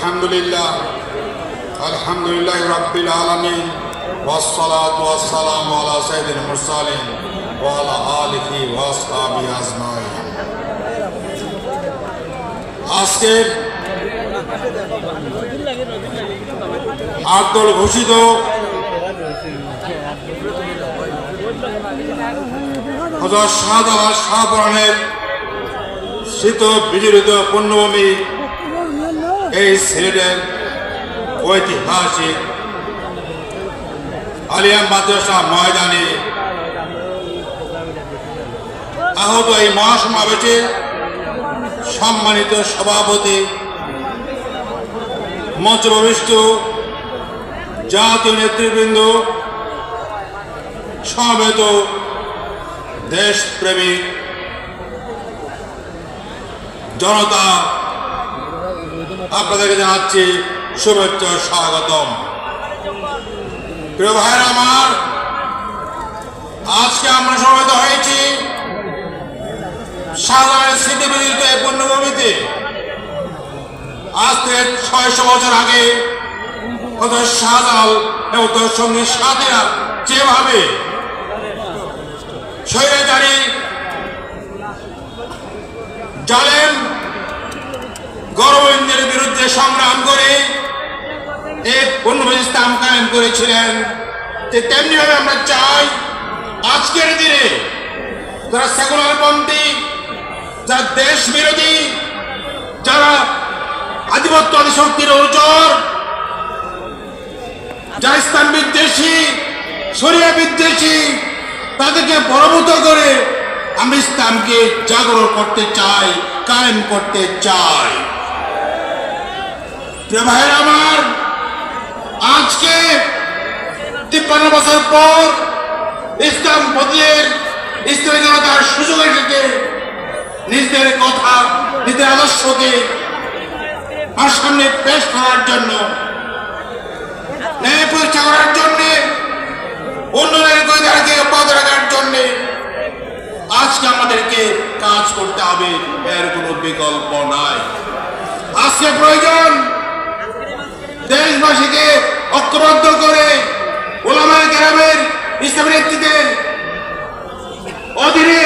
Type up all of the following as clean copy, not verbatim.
আলহামদুলিল্লাহ আলহামদুলিল্লাহ রাব্বিল আলামিন ওয়াসসালাতু ওয়াসসালামু আলা সাইয়্যিদিল মুরসালিন ওয়া আলা আলিহি ওয়া আসহাবিহি আজমাইন। আজকে আদল ঘোষিত হযরত শাহজালাল শাহপরানের শীত বিজড়িত পুণ্যভূমি এই সিলেটের ঐতিহাসিক আলিয়া মাদ্রাসা ময়দানে আহত এই মহাসমাবেশে সম্মানিত সভাপতি, মঞ্চপ্রবিষ্ট জাতীয় নেতৃবৃন্দ, সমবেত দেশপ্রেমিক জনতা, আপনাদেরকে জানাচ্ছি শুভেচ্ছা স্বাগতম। প্রিয় ভাইরা আমার, আজকে আমরা সমবেত হয়েছি শাহজালালের স্মৃতিবিদিত এই পুণ্যভূমিতে। আজ থেকে ৬০০ বছর আগে শাহজালাল এবং তার সঙ্গী সাথীরা যেভাবে স্বৈরাচারী জালেম গৌরবেন্দ্রের বিরুদ্ধে সংগ্রাম করে এই পুণ্যভূমি ইসলাম কায়েম করেছিলেন, তেমনি ভাবে আমরা চাই আজকের দিনে যারা সেকুলার পন্থী, যারা দেশ বিরোধী, যারা আধিপত্যবাদী শক্তির অনুচর, যারা ইসলাম বিদ্বেষী, শরিয়া বিদ্বেষী, তাদেরকে পরাভূত করে আমরা ইসলামকে জাগরণ করতে চাই, কায়েম করতে চাই। প্রিয় ভাইয়েরা আমার, আজকে ৫৩ বছর পর ইসলাম পথের ইসলামী জনতার সুযোগ এসেছে নিজেদের কথা, নিজেদের আদর্শকে আর সামনে পেশ করার জন্য, ন্যায় প্রতিষ্ঠা করার জন্য, উন্নয়নের গতিকে অব্যাহত রাখার জন্য আজকে আমাদেরকে কাজ করতে হবে, এর কোনো বিকল্প নাই। আজকে প্রয়োজন দেশবাসীকে ঐক্যবদ্ধ করে উলামায়ে কেরামের ইসলামী নেতৃত্বের অধীনে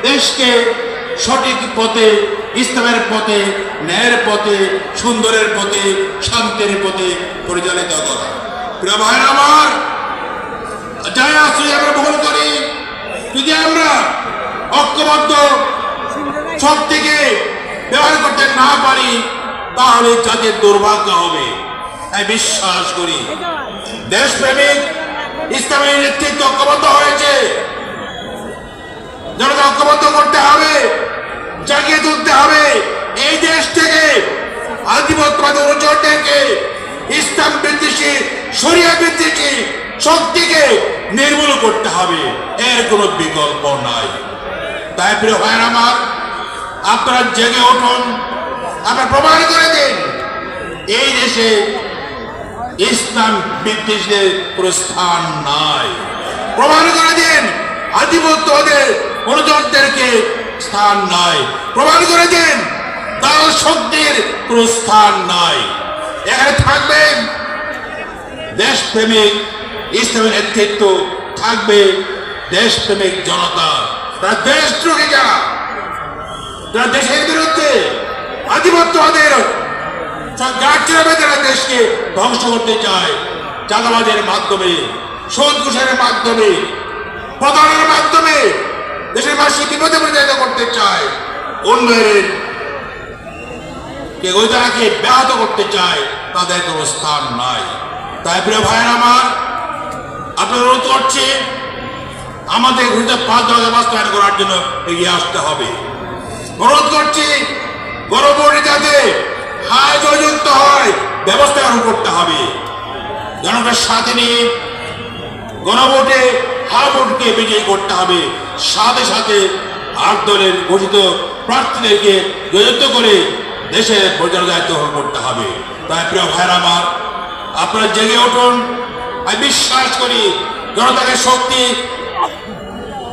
দেশকে সঠিক পথে, ইসলামের পথে, ন্যায়ের পথে, সুন্দরের পথে, শান্তির পথে পরিচালিত করা। প্রিয় ভাইরা আমার, যাই আসলে আমরা ভুল করি, যদি আমরা ঐক্যবদ্ধ শক্তিকে ব্যবহার করতে না পারি তাহলে জাতির দুর্ভাগ্য হবে। তাই বিশ্বাস করি দেশপ্রেমিক ইসলামী নেতৃত্ব ঐক্যবদ্ধ হয়েছে, জনতা ঐক্যবদ্ধ করতে হবে, জাগিয়ে তুলতে হবে। এই দেশ থেকে আধিপত্যবাদী অনুচর থেকে ইসলাম বিদ্বেষী, শরিয়া বিদ্বেষী শক্তিকে নির্মূল করতে হবে, এর কোনো বিকল্প নাই। তাই প্রিয় ভাইয়েরা আমার, আপনারা জেগে উঠুন, আপনারা প্রমাণ করে দিন এই দেশে ইসলাম বিদ্বেষীদের কোনো স্থান নাই। প্রমাণ করে দিন আধিপত্যবাদের অনুচরদেরকে স্থান নাই। প্রমাণ করে দিন দালাল শক্তির কোনো স্থান নাই। এখানে থাকবেন দেশপ্রেমিক ইসলামী নেতৃত্ব, থাকবে দেশপ্রেমিক জনতা, তারা দেশদ্রোহী, যারা দেশের বিরুদ্ধে আধিপত্যবাদের যারা দেশকে ধ্বংস করতে চায়, চাঁদাবাজের মাধ্যমে, সুদ ঘুষের মাধ্যমে, প্রতারণার মাধ্যমে দেশের মানুষকে বিপদে পরিচালিত করতে চায়, উন্নয়নের গতিকে ব্যাহত করতে চায়, তাদের কোনো স্থান নাই। তাই প্রিয় ভাইয়েরা আমার, আপনার অনুরোধ করছি আমাদের ঘুরিতে ৫ দফা বাস্তবায়ন করার জন্য এগিয়ে আসতে হবে। অনুরোধ করছি গণভোটে যাতে হায় জয়যুক্ত হয় ব্যবস্থা গ্রহণ করতে হবে। জনগণের সাথে নিয়ে গণভোটে হার ভোটকে বিজয়ী করতে হবে। সাথে সাথে ৮ দলের ঘোষিত প্রার্থীদেরকে জয়যুক্ত করে দেশের পরিচালনার দায়িত্ব গ্রহণ করতে হবে। তাই প্রিয় ভাইয়েরা আমার, আপনারা জেগে উঠুন। আমি বিশ্বাস করি জনতাকে শক্তি,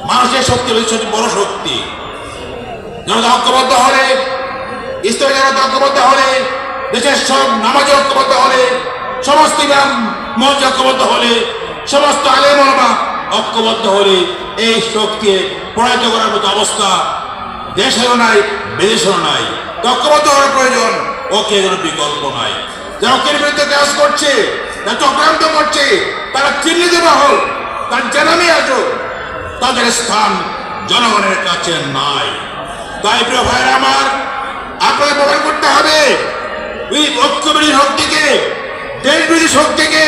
মানুষের শক্তি হচ্ছে বড় শক্তি। জনতা ঐক্যবদ্ধ হলে, ইসলামী জনতা ঐক্যবদ্ধ হলে দেশের সব নামাজে ঐক্যবদ্ধ হলে, সমস্ত ইমাম মসজিদ ঐক্যবদ্ধ হলে, সমস্ত আলেম ওলামা ঐক্যবদ্ধ হলে এই শক্তিকে পরাজিত করার মতো অবস্থা দেশেরও নাই, বিদেশেরও নাই। ঐক্যবদ্ধ হওয়ার প্রয়োজন, ওকে কোনো বিকল্প নাই। যারা ওকের বিরুদ্ধে কাজ করছে, যারা চক্রান্ত করছে, তারা চিহ্নিত মহল, তার জানামি আসুক, তাদের স্থান জনগণের কাছে নাই। তাই প্রিয় ভাইরা আমার, আপনাকে প্রমাণ করতে হবে এই ঐক্যবিরোধী শক্তিকে, দেশবিরোধী শক্তিকে,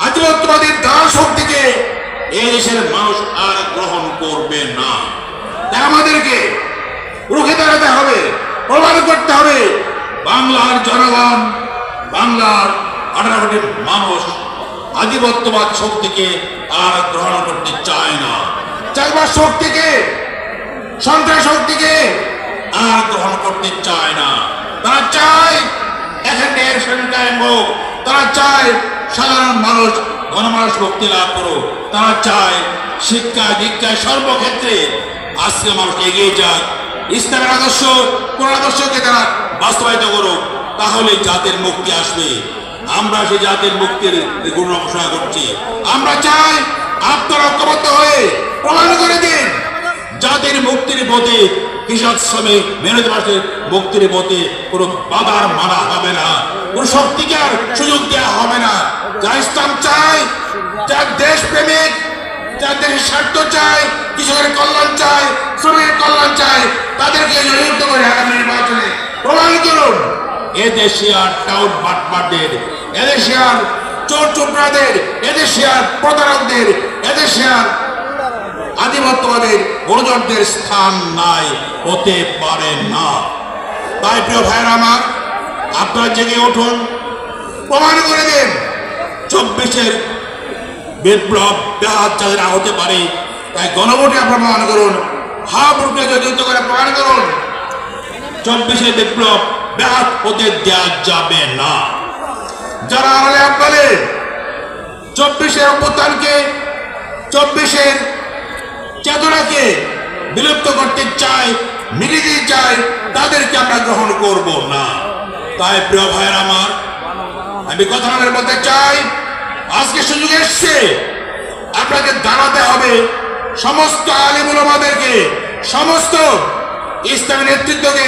আধিপত্যবাদী দাস শক্তিকে এই দেশের মানুষ আর গ্রহণ করবে না। তাই আমাদেরকে রুখে দাঁড়াতে হবে, প্রমাণ করতে হবে বাংলার জনগণ, বাংলার 18 কোটি মানুষ আধিপত্যবাদ শক্তিকে আর গ্রহণ করতে চায় না। চাইবার শক্তিকে, সন্ত্রাস শক্তিকে আর গ্রহণ করতে চায় না। তারা চায় এখানে কায়েম হোক, তারা চায় সাধারণ মানুষ, গণমানুষ মুক্তি লাভ করুক, তারা চায় শিক্ষা দীক্ষায় সর্বক্ষেত্রে আজকে মানুষ এগিয়ে যাক, ইসলামের আদর্শ, কোন আদর্শকে তারা বাস্তবায়িত করুক, তাহলে জাতির মুক্তি আসবে। আমরা সেই জাতির মুক্তির গুণ ঘোষণা করছি। আমরা চাই আপনারা ঐক্যবদ্ধ হয়ে প্রমাণ করে দিন জাতির মুক্তির পথে, কৃষক শ্রমিক মেহনতি মানুষের মুক্তির পথে কোনো বাধার মানা হবে না, কোন শক্তিকে আর সুযোগ দেওয়া হবে না। যা ইসলাম চায়, যার দেশ প্রেমিক, যার দেশের স্বার্থ চায়, কৃষকের কল্যাণ চায়, শ্রমিকের কল্যাণ চায়, তাদেরকে জড়িত করে আগামী নির্বাচনে প্রমাণ করুন এদেশিয়ার টাউট বাটপারদের, এদেশিয়ার চোর চোপড়াদের, এদেশিয়ার প্রতারকদের, এদেশিয়ার আধিপত্যবাদের গুরুজনদের স্থান নাই, হতে পারে না। তাই প্রিয় ভাইয়েরা আমার, আপনারা জেগে উঠুন, প্রমাণ করে দেন 24-এর বিপ্লব ব্যাহত যাদের না হতে পারে, তাই গণভোটে আপনারা প্রমাণ করুন, হাবুটে যুদ্ধ করে প্রমাণ করুন 24-এর বিপ্লব ব্যাহত হতে দেওয়া যাবে না। যারা আমাদের আপনারে 24-এর অভ্যুত্থানকে, 24-এর চেতনাকে বিলুপ্ত করতে চায়, মিলিয়ে দিতে চায়, তাদেরকে আমরা গ্রহণ করব না। তাই প্রিয় ভাইয়ের আমার, আমি কথা বলতে চাই, আজকে সুযোগ এসছে, আপনাকে দাঁড়াতে হবে সমস্ত আলেম ওলামাদেরকে, সমস্ত ইসলামী নেতৃত্বকে,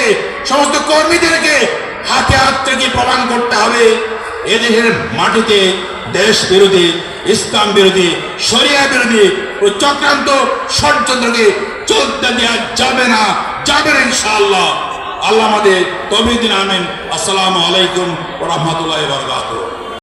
সমস্ত কর্মীদেরকে হাতে হাত থেকে প্রমাণ করতে হবে এদেশের মাটিতে দেশ বিরোধী, ইসলাম বিরোধী, শরিয়া বিরোধী চক্রান্ত ষড়যন্ত্রকে চলতে দেওয়া যাবে না, যাবে না ইনশাআল্লাহ। আল্লাহ আমাদের তৌফিক দিন, আমিন। আসসালামু আলাইকুম ওয়া রাহমাতুল্লাহি ওয়া বারাকাতুহু।